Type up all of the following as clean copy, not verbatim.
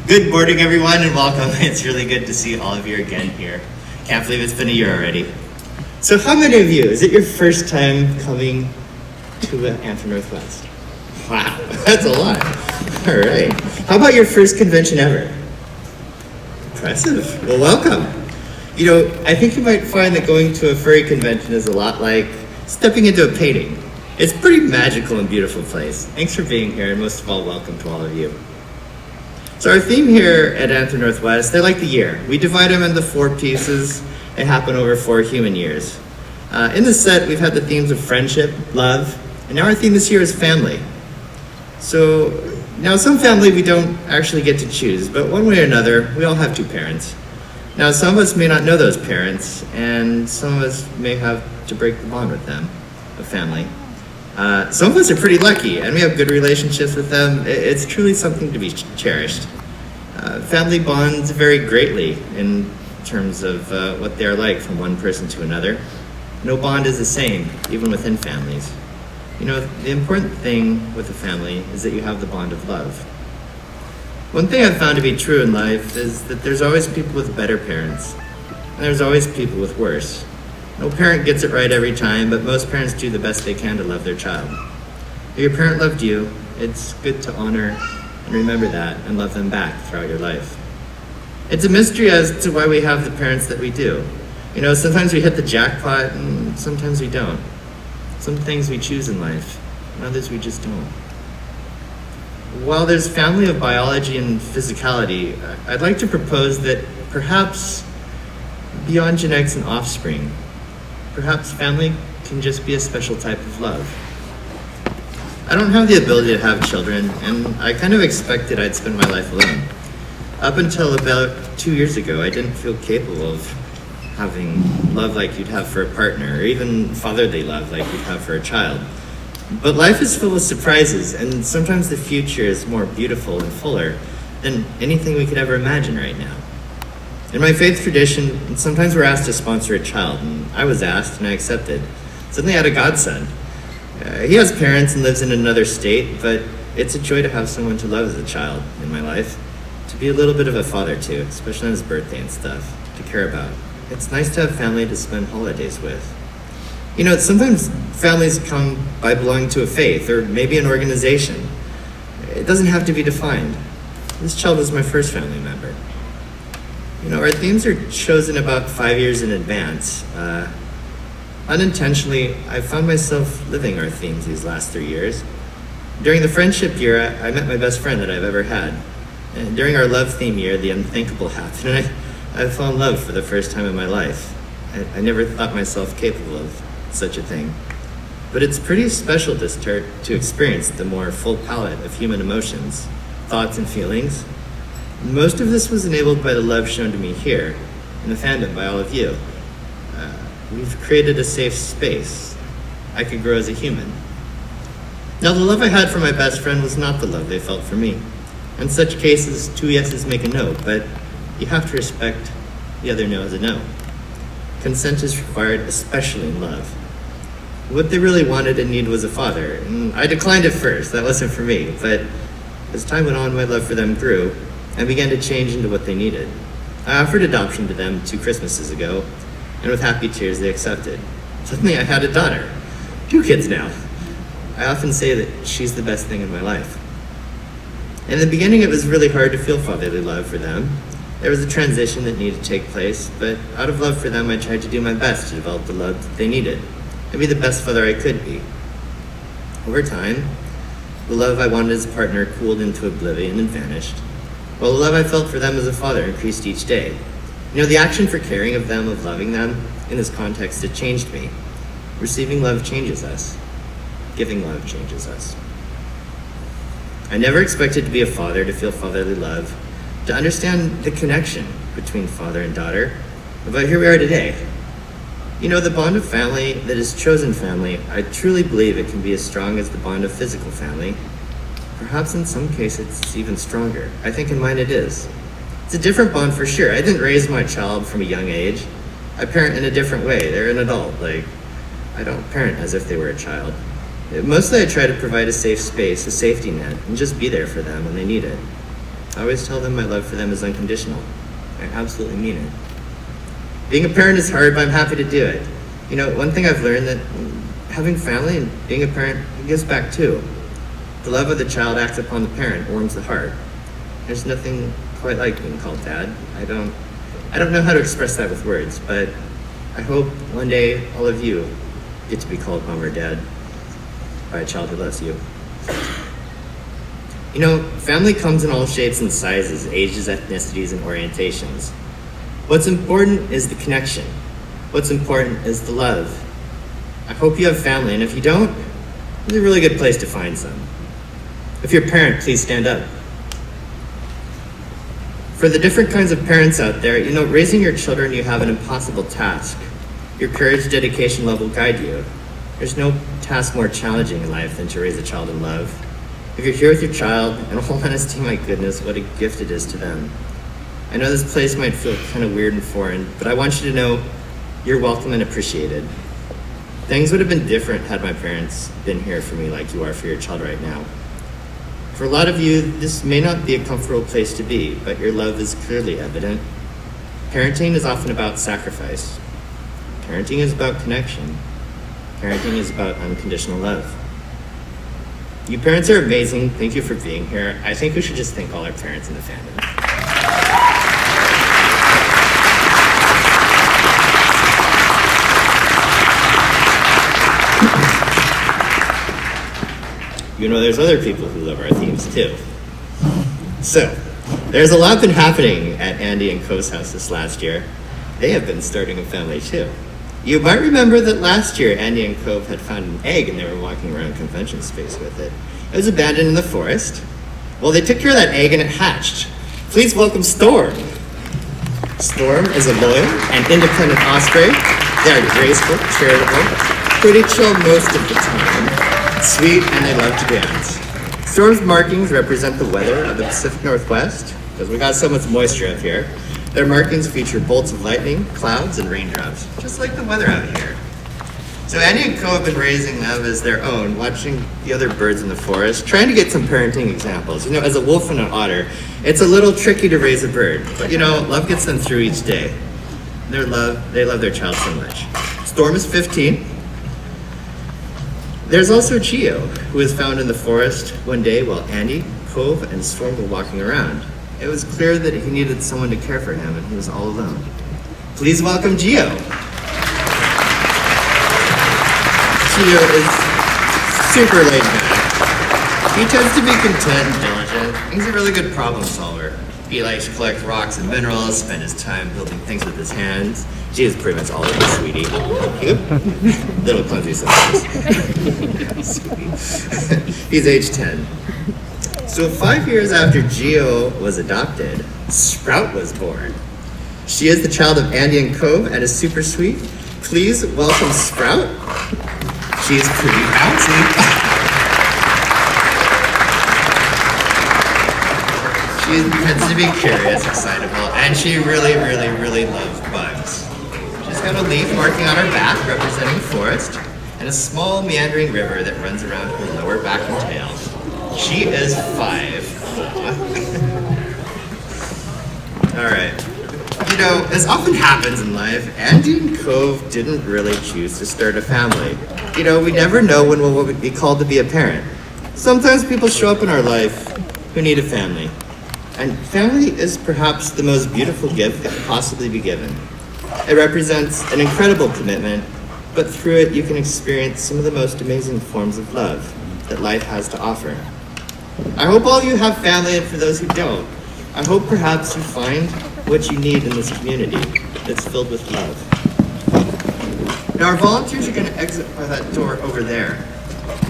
Good morning, everyone, and welcome. It's really good to see all of you again here. Can't believe it's been a year already. So how many of you, is it your first time coming to Anthro Northwest? Wow, that's a lot. All right. How about your first convention ever? Impressive. Well, welcome. You know, I think you might find that going to a furry convention is a lot like stepping into a painting. It's a pretty magical and beautiful place. Thanks for being here, and most of all, welcome to all of you. So our theme here at Anthro Northwest, they're like the year. We divide them into 4 pieces. They happen over 4 human years. In this set, we've had the themes of friendship, love, and now our theme this year is family. So now some family we don't actually get to choose, but one way or another, we all have 2 parents. Now some of us may not know those parents, and some of us may have to break the bond with them, a family. Some of us are pretty lucky, and we have good relationships with them. It's truly something to be cherished. Family bonds vary greatly in terms of what they're like from one person to another. No bond is the same, even within families. You know, the important thing with a family is that you have the bond of love. One thing I've found to be true in life is that there's always people with better parents, and there's always people with worse. No parent gets it right every time, but most parents do the best they can to love their child. If your parent loved you, it's good to honor and remember that and love them back throughout your life. It's a mystery as to why we have the parents that we do. You know, sometimes we hit the jackpot and sometimes we don't. Some things we choose in life, and others we just don't. While there's family of biology and physicality, I'd like to propose that perhaps beyond genetics and offspring, perhaps family can just be a special type of love. I don't have the ability to have children, and I kind of expected I'd spend my life alone. Up until about 2 years ago, I didn't feel capable of having love like you'd have for a partner, or even fatherly love like you'd have for a child. But life is full of surprises, and sometimes the future is more beautiful and fuller than anything we could ever imagine right now. In my faith tradition, sometimes we're asked to sponsor a child, and I was asked and I accepted. Suddenly I had a godson. He has parents and lives in another state, but it's a joy to have someone to love as a child in my life, to be a little bit of a father to, especially on his birthday and stuff, to care about. It's nice to have family to spend holidays with. You know, sometimes families come by belonging to a faith or maybe an organization. It doesn't have to be defined. This child was my first family member. You know, our themes are chosen about 5 years in advance. Unintentionally, I found myself living our themes these last 3 years. During the friendship year, I met my best friend that I've ever had. And during our love theme year, the unthinkable happened, and I fell in love for the first time in my life. I never thought myself capable of such a thing. But it's pretty special to start to experience the more full palette of human emotions, thoughts, and feelings. Most of this was enabled by the love shown to me here, in the fandom by all of you. We've created a safe space. I could grow as a human. Now, the love I had for my best friend was not the love they felt for me. In such cases, 2 yeses make a no, but you have to respect the other no as a no. Consent is required, especially in love. What they really wanted and needed was a father, and I declined at first. That wasn't for me, but as time went on, my love for them grew and began to change into what they needed. I offered adoption to them 2 Christmases ago, and with happy tears they accepted. Suddenly I had a daughter, 2 kids now. I often say that she's the best thing in my life. In the beginning, it was really hard to feel fatherly love for them. There was a transition that needed to take place, but out of love for them, I tried to do my best to develop the love that they needed and be the best father I could be. Over time, the love I wanted as a partner cooled into oblivion and vanished, while the love I felt for them as a father increased each day. You know, the action for caring of them, of loving them, in this context, it changed me. Receiving love changes us. Giving love changes us. I never expected to be a father, to feel fatherly love, to understand the connection between father and daughter, but here we are today. You know, the bond of family that is chosen family, I truly believe it can be as strong as the bond of physical family. Perhaps in some cases it's even stronger. I think in mine it is. It's a different bond for sure. I didn't raise my child from a young age. I parent in a different way. They're an adult. I don't parent as if they were a child. Mostly I try to provide a safe space, a safety net, and just be there for them when they need it. I always tell them my love for them is unconditional. I absolutely mean it. Being a parent is hard, but I'm happy to do it. You know, one thing I've learned that having family and being a parent gives back too. The love of the child acts upon the parent, warms the heart. There's nothing quite like being called dad. I don't know how to express that with words, but I hope one day all of you get to be called mom or dad by a child who loves you. You know, family comes in all shapes and sizes, ages, ethnicities, and orientations. What's important is the connection. What's important is the love. I hope you have family, and if you don't, it's a really good place to find some. If you're a parent, please stand up. For the different kinds of parents out there, you know, raising your children, you have an impossible task. Your courage, dedication level guide you. There's no task more challenging in life than to raise a child in love. If you're here with your child, in all honesty, my goodness, what a gift it is to them. I know this place might feel kind of weird and foreign, but I want you to know you're welcome and appreciated. Things would have been different had my parents been here for me like you are for your child right now. For a lot of you, this may not be a comfortable place to be, but your love is clearly evident. Parenting is often about sacrifice. Parenting is about connection. Parenting is about unconditional love. You parents are amazing. Thank you for being here. I think we should just thank all our parents in the family. You know, there's other people who love our themes too. So, there's a lot been happening at Andy and Cove's house this last year. They have been starting a family too. You might remember that last year Andy and Cove had found an egg and they were walking around convention space with it. It was abandoned in the forest. Well, they took care of that egg and it hatched. Please welcome Storm. Storm is a loyal and independent osprey. They are graceful, charitable, pretty chill most of the time. Sweet, and they love to dance. Storm's markings represent the weather of the Pacific Northwest, because we got so much moisture up here. Their markings feature bolts of lightning, clouds, and raindrops, just like the weather out here. So Andy and Co have been raising them as their own, watching the other birds in the forest, trying to get some parenting examples. You know, as a wolf and an otter, it's a little tricky to raise a bird, but you know, love gets them through each day. They love their child so much. Storm is 15. There's also Geo, who was found in the forest one day while Andy, Cove, and Storm were walking around. It was clear that he needed someone to care for him, and he was all alone. Please welcome Geo. Geo is super laid back. He tends to be content and diligent. He's a really good problem solver. He likes to collect rocks and minerals, spend his time building things with his hands. Geo's pretty much all of us, sweetie. Little clumsy sometimes. Sweetie. He's age 10. So 5 years after Geo was adopted, Sprout was born. She is the child of Andy and Cove and is super sweet. Please welcome Sprout. She's pretty bouncy. She tends to be curious, excitable, and she really loves bugs. She's got a leaf marking on her back representing forest, and a small meandering river that runs around her lower back and tail. She is 5. Alright. You know, as often happens in life, Andy and Cove didn't really choose to start a family. You know, we never know when we'll be called to be a parent. Sometimes people show up in our life who need a family. And family is perhaps the most beautiful gift that could possibly be given. It represents an incredible commitment, but through it you can experience some of the most amazing forms of love that life has to offer. I hope all of you have family, and for those who don't, I hope perhaps you find what you need in this community that's filled with love. Now our volunteers are going to exit by that door over there,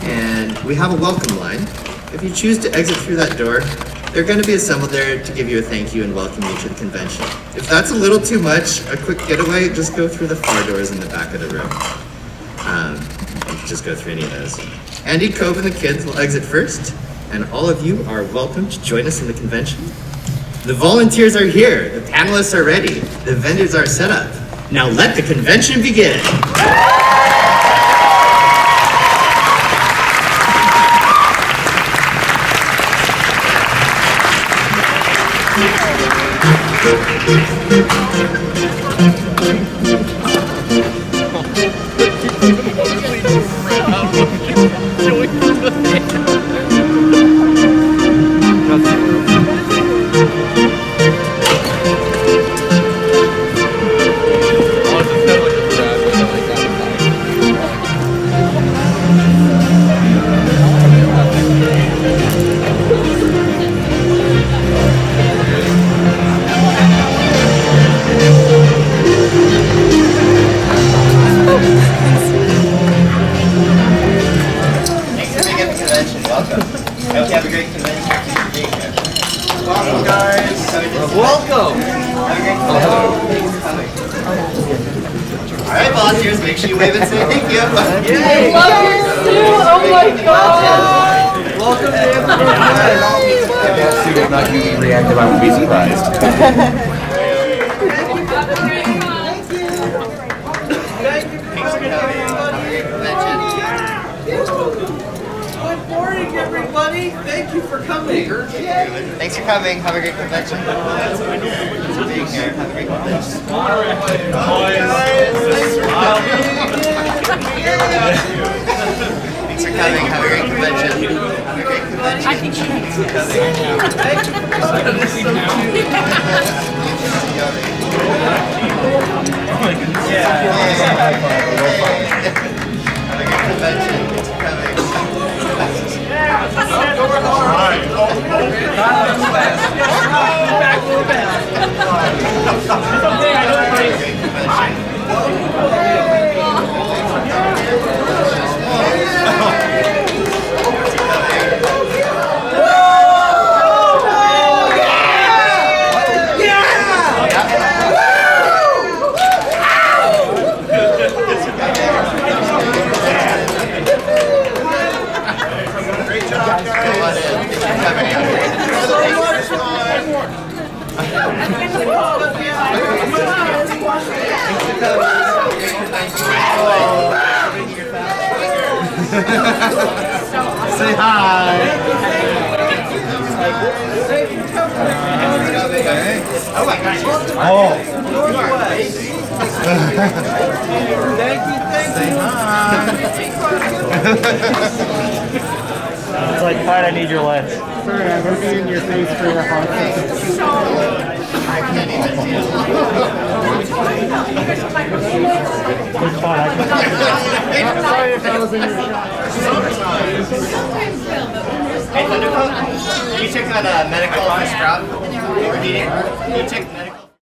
and we have a welcome line. If you choose to exit through that door, they're going to be assembled there to give you a thank you and welcome you to the convention. If that's a little too much, a quick getaway, just go through the far doors in the back of the room. Just go through any of those. Andy, Cove, and the kids will exit first, and all of you are welcome to join us in the convention. The volunteers are here, the panelists are ready, the vendors are set up. Now let the convention begin. Alright, volunteers, make sure you wave and say thank you. Yay! Love you too! Oh my god! Welcome to Anthro. If that suit is not using reactive, I would be surprised. Good morning, everybody. Thank you for coming. Thanks for coming. Have a great convention. Thanks for being here. Have a great convention. Thanks for coming. Have a great convention. Have a great convention. I think she needs to come. Thank you for Have a great convention. Thanks for coming. Say hi. Oh my gosh. Oh. Thank you. Say hi. It's like, fine, I need your lens. Sorry, I'm gonna be in your face for the hot I can't even see it. It's fine. Sorry if I was in your shot. Hey, Thundercoat, you check that medical for Sprout? You check medical?